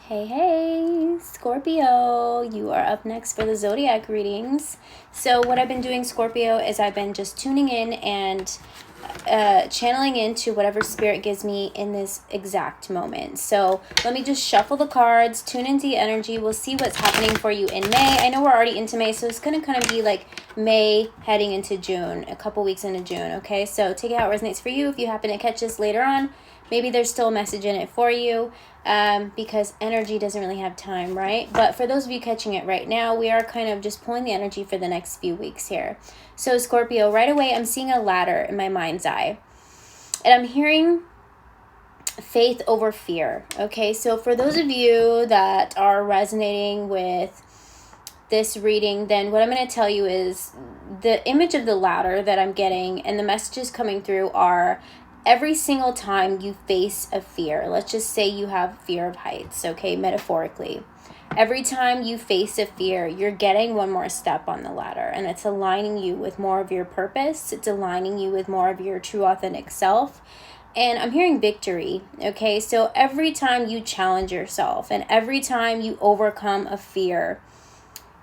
Hey, Scorpio, you are up next for the zodiac readings. So what I've been doing, Scorpio, is I've been just tuning in and channeling into whatever spirit gives me in this exact moment. So let me just shuffle the cards, tune into the energy. We'll see what's happening for you in May. I know we're already into May, so it's going to kind of be like May heading into June, a couple weeks into June, okay? So take it how it resonates for you. If you happen to catch this later on, maybe there's still a message in it for you. Because energy doesn't really have time, right? But for those of you catching it right now, we are kind of just pulling the energy for the next few weeks here. So Scorpio, right away, I'm seeing a ladder in my mind's eye. And I'm hearing faith over fear, okay? So for those of you that are resonating with this reading, then what I'm going to tell you is the image of the ladder that I'm getting and the messages coming through are every single time you face a fear, let's just say you have fear of heights, okay, metaphorically. Every time you face a fear, you're getting one more step on the ladder, and it's aligning you with more of your purpose. It's aligning you with more of your true authentic self. And I'm hearing victory, okay? So every time you challenge yourself and every time you overcome a fear,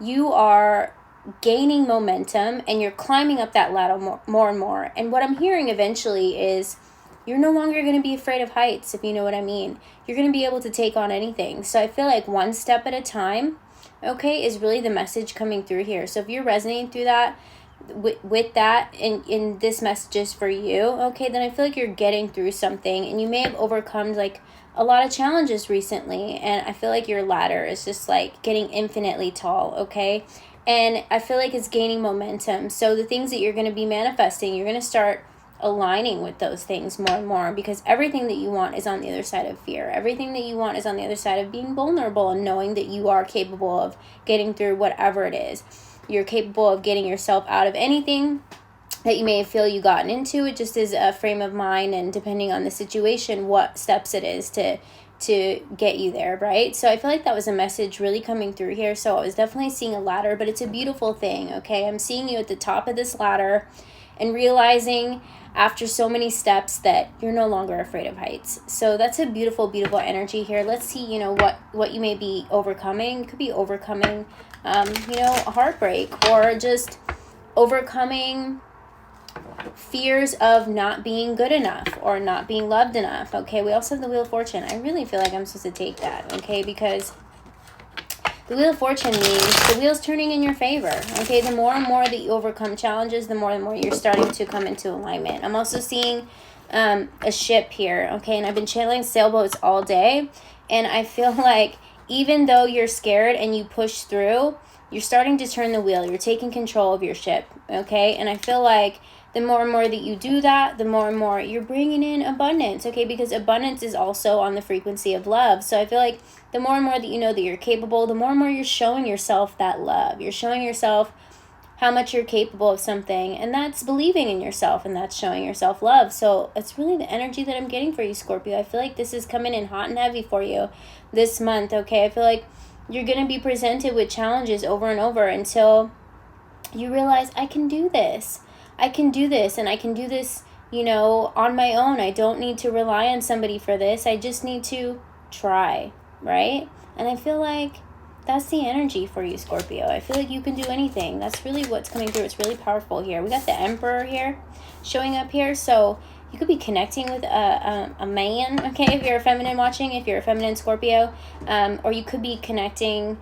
you are gaining momentum and you're climbing up that ladder more and more. And what I'm hearing eventually is you're no longer going to be afraid of heights, if you know what I mean. You're going to be able to take on anything. So I feel like one step at a time, okay, is really the message coming through here. So if you're resonating through that, with that, in this message is for you, okay, then I feel like you're getting through something. And you may have overcome like a lot of challenges recently. And I feel like your ladder is just like getting infinitely tall, okay? And I feel like it's gaining momentum. So the things that you're going to be manifesting, you're going to start aligning with those things more and more, because everything that you want is on the other side of fear. Everything that you want is on the other side of being vulnerable and knowing that you are capable of getting through whatever it is. You're capable of getting yourself out of anything that you may feel you gotten into. It just is a frame of mind, and depending on the situation, what steps it is to get you there, right? So I feel like that was a message really coming through here. So I was definitely seeing a ladder, but it's a beautiful thing, okay? I'm seeing you at the top of this ladder and realizing after so many steps that you're no longer afraid of heights. So that's a beautiful, beautiful energy here. Let's see, you know, what you may be overcoming. You could be overcoming, a heartbreak, or just overcoming fears of not being good enough or not being loved enough. Okay, we also have the Wheel of Fortune. I really feel like I'm supposed to take that, okay, because the Wheel of Fortune means the wheel's turning in your favor, okay? The more and more that you overcome challenges, the more and more you're starting to come into alignment. I'm also seeing a ship here, okay? And I've been channeling sailboats all day, and I feel like even though you're scared and you push through, you're starting to turn the wheel. You're taking control of your ship, okay? And I feel like the more and more that you do that, the more and more you're bringing in abundance, okay? Because abundance is also on the frequency of love. So I feel like the more and more that you know that you're capable, the more and more you're showing yourself that love. You're showing yourself how much you're capable of something, and that's believing in yourself, and that's showing yourself love. So it's really the energy that I'm getting for you, Scorpio. I feel like this is coming in hot and heavy for you this month, okay? I feel like you're going to be presented with challenges over and over until you realize, I can do this. I can do this, and I can do this, on my own. I don't need to rely on somebody for this. I just need to try, right? And I feel like that's the energy for you, Scorpio. I feel like you can do anything. That's really what's coming through. It's really powerful here. We got the Emperor here showing up here. So you could be connecting with a man, okay, if you're a feminine watching, if you're a feminine Scorpio, or you could be connecting,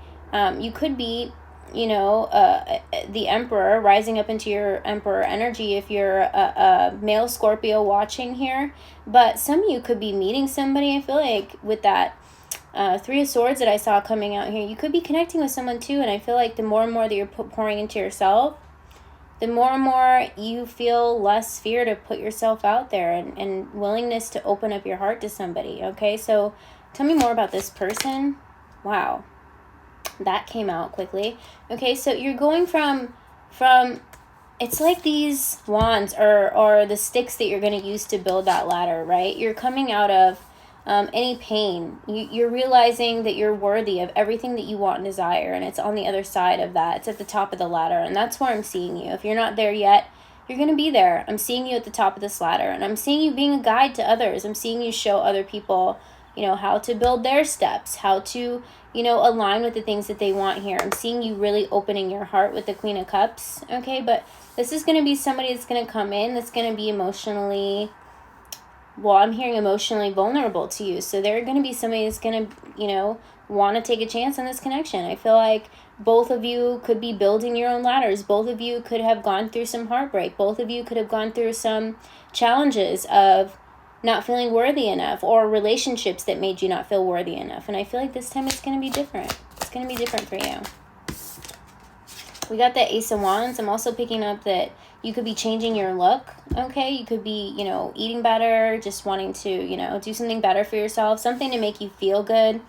you could be, the Emperor rising up into your Emperor energy if you're a male Scorpio watching here. But some of you could be meeting somebody. I feel like with that Three of Swords that I saw coming out here, you could be connecting with someone too. And I feel like the more and more that you're pouring into yourself, the more and more you feel less fear to put yourself out there, and willingness to open up your heart to somebody, okay? So tell me more about this person. Wow. That came out quickly. Okay, so you're going from it's like these wands or the sticks that you're going to use to build that ladder, right? You're coming out of any pain. You're realizing that you're worthy of everything that you want and desire, and it's on the other side of that. It's at the top of the ladder, and that's where I'm seeing you. If you're not there yet, you're going to be there. I'm seeing you at the top of this ladder, and I'm seeing you being a guide to others. I'm seeing you show other people you know, how to build their steps, how to, you know, align with the things that they want here. I'm seeing you really opening your heart with the Queen of Cups, okay? But this is going to be somebody that's going to come in that's going to be emotionally, well, I'm hearing emotionally vulnerable to you. So they're going to be somebody that's going to, you know, want to take a chance on this connection. I feel like both of you could be building your own ladders. Both of you could have gone through some heartbreak. Both of you could have gone through some challenges of not feeling worthy enough, or relationships that made you not feel worthy enough. And I feel like this time it's going to be different. It's going to be different for you. We got the Ace of Wands. I'm also picking up that you could be changing your look, okay? You could be, you know, eating better, just wanting to, you know, do something better for yourself, something to make you feel good.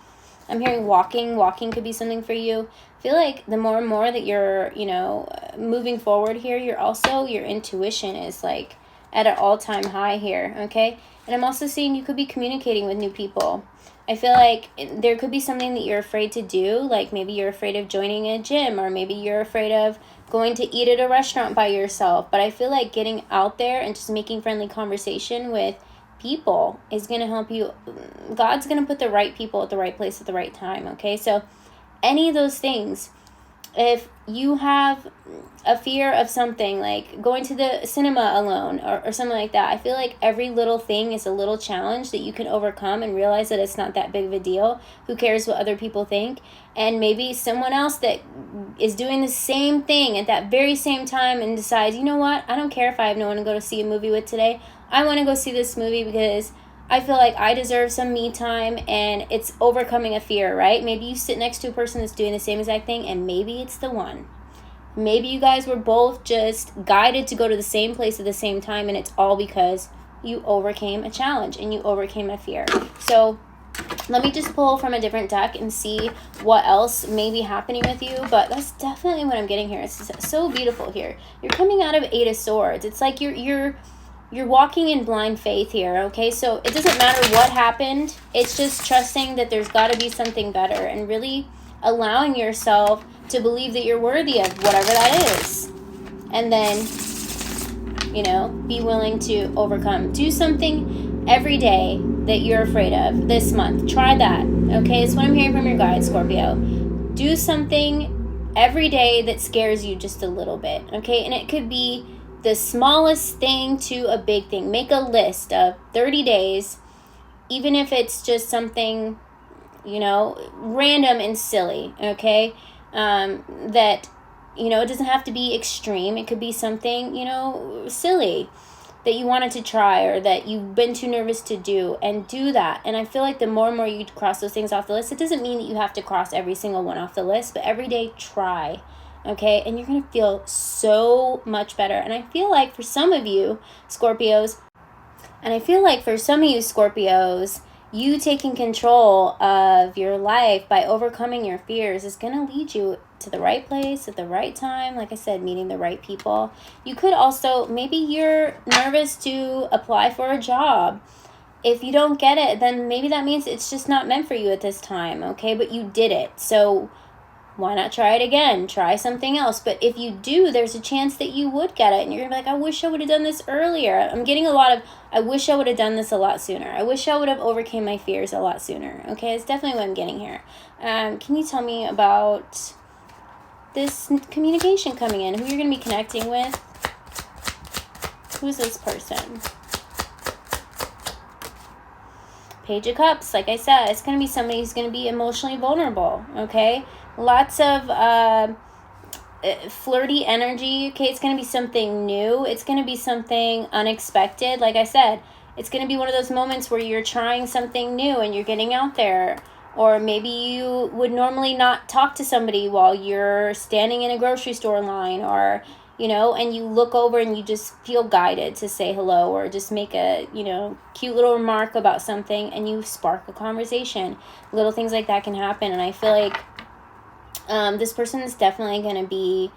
I'm hearing walking. Walking could be something for you. I feel like the more and more that you're, you know, moving forward here, you're also, your intuition is like at an all-time high here, okay? And I'm also seeing you could be communicating with new people. I feel like there could be something that you're afraid to do, like maybe you're afraid of joining a gym, or maybe you're afraid of going to eat at a restaurant by yourself. But I feel like getting out there and just making friendly conversation with people is going to help you. God's going to put the right people at the right place at the right time, okay? So any of those things, if you have a fear of something like going to the cinema alone, or something like that, I feel like every little thing is a little challenge that you can overcome and realize that it's not that big of a deal. Who cares what other people think? And maybe someone else that is doing the same thing at that very same time and decides, you know what, I don't care if I have no one to go to see a movie with today. I want to go see this movie because I feel like I deserve some me time, and it's overcoming a fear, right? Maybe you sit next to a person that's doing the same exact thing, and maybe it's the one. Maybe you guys were both just guided to go to the same place at the same time, and it's all because you overcame a challenge and you overcame a fear. So let me just pull from a different deck and see what else may be happening with you. But that's definitely what I'm getting here. It's so beautiful here. You're coming out of Eight of Swords. It's like you're walking in blind faith here, okay? So it doesn't matter what happened. It's just trusting that there's got to be something better, and really allowing yourself to believe that you're worthy of whatever that is. And then, you know, be willing to overcome. Do something every day that you're afraid of this month. Try that, okay? It's what I'm hearing from your guide, Scorpio. Do something every day that scares you just a little bit, okay? And it could be the smallest thing to a big thing. Make a list of 30 days, even if it's just something, you know, random and silly, okay? That, you know, it doesn't have to be extreme. It could be something, you know, silly that you wanted to try, or that you've been too nervous to do, and do that. And I feel like the more and more you cross those things off the list, it doesn't mean that you have to cross every single one off the list, but every day try. Okay, and you're going to feel so much better. And I feel like for some of you Scorpios, you taking control of your life by overcoming your fears is going to lead you to the right place at the right time. Like I said, meeting the right people. You could also, maybe you're nervous to apply for a job. If you don't get it, then maybe that means it's just not meant for you at this time, okay? But you did it, so why not try it again? Try something else. But if you do, there's a chance that you would get it. And you're going to be like, I wish I would have done this earlier. I'm getting a lot of, I wish I would have done this a lot sooner. I wish I would have overcame my fears a lot sooner. Okay, it's definitely what I'm getting here. Can you tell me about this communication coming in? Who you're going to be connecting with? Who's this person? Page of Cups, like I said, it's going to be somebody who's going to be emotionally vulnerable, okay? Lots of flirty energy, okay? It's going to be something new. It's going to be something unexpected. Like I said, it's going to be one of those moments where you're trying something new and you're getting out there. Or maybe you would normally not talk to somebody while you're standing in a grocery store line, or, you know, and you look over and you just feel guided to say hello, or just make a, you know, cute little remark about something, and you spark a conversation. Little things like that can happen. And I feel like this person is definitely going to be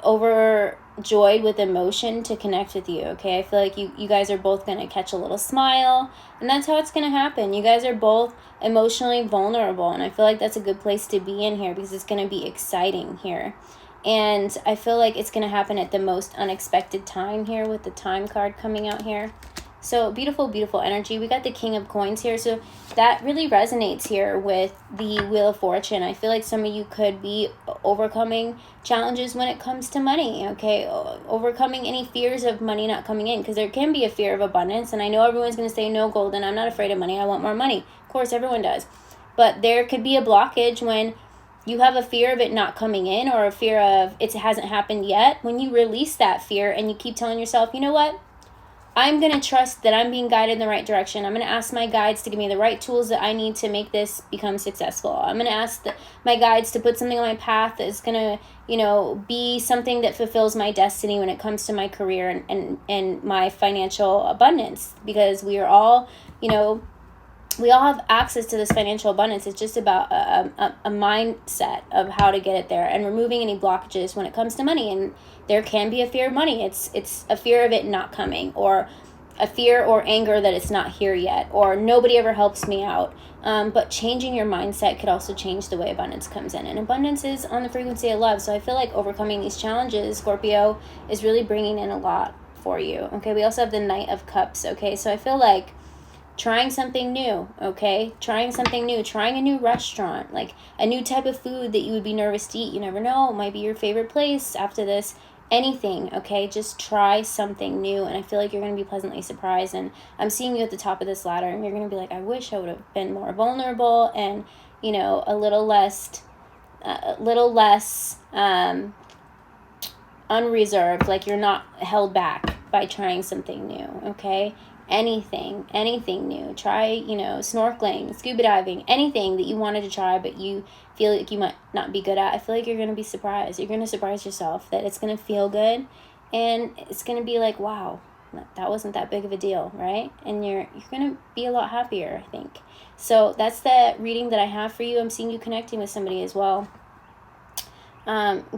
overjoyed with emotion to connect with you, okay? I feel like you guys are both going to catch a little smile, and that's how it's going to happen. You guys are both emotionally vulnerable, and I feel like that's a good place to be in here, because it's going to be exciting here. And I feel like it's going to happen at the most unexpected time here, with the Time card coming out here. So beautiful, beautiful energy. We got the King of Coins here. So that really resonates here with the Wheel of Fortune. I feel like some of you could be overcoming challenges when it comes to money, okay? Overcoming any fears of money not coming in, because there can be a fear of abundance. And I know everyone's going to say, no, Golden, I'm not afraid of money. I want more money. Of course, everyone does. But there could be a blockage when you have a fear of it not coming in, or a fear of it hasn't happened yet. When you release that fear and you keep telling yourself, you know what? I'm going to trust that I'm being guided in the right direction. I'm going to ask my guides to give me the right tools that I need to make this become successful. I'm going to ask my guides to put something on my path that is going to, you know, be something that fulfills my destiny when it comes to my career and my financial abundance. Because we are all, you know, we all have access to this financial abundance. It's just about a mindset of how to get it there, and removing any blockages when it comes to money. And there can be a fear of money. It's a fear of it not coming, or a fear or anger that it's not here yet, or nobody ever helps me out. But changing your mindset could also change the way abundance comes in. And abundance is on the frequency of love. So I feel like overcoming these challenges, Scorpio, is really bringing in a lot for you. Okay, we also have the Knight of Cups. Okay, so I feel like trying something new, okay? Trying something new, trying a new restaurant, like a new type of food that you would be nervous to eat. You never know, it might be your favorite place after this. Anything, okay? Just try something new, and I feel like you're going to be pleasantly surprised. And I'm seeing you at the top of this ladder, and you're going to be like, I wish I would have been more vulnerable and, you know, a little less unreserved, like you're not held back by trying something new, okay? Anything new. Try, you know, snorkeling, scuba diving, anything that you wanted to try but you feel like you might not be good at. I feel like you're going to be surprised. You're going to surprise yourself that it's going to feel good, and it's going to be like, wow, that wasn't that big of a deal, right? And you're going to be a lot happier, I think. So that's the reading that I have for you. I'm seeing you connecting with somebody as well.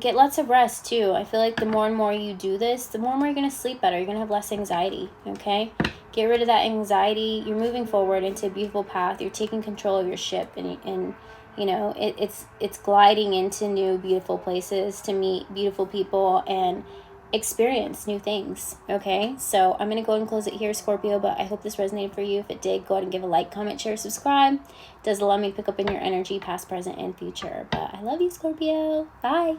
Get lots of rest too. I feel like the more and more you do this, the more and more you're going to sleep better. You're going to have less anxiety, okay? Get rid of that anxiety. You're moving forward into a beautiful path. You're taking control of your ship, and you know, it's gliding into new beautiful places to meet beautiful people and experience new things, okay? So I'm going to go ahead and close it here, Scorpio, but I hope this resonated for you. If it did, go ahead and give a like, comment, share, subscribe. It does allow me to pick up in your energy, past, present, and future. But I love you, Scorpio. Bye.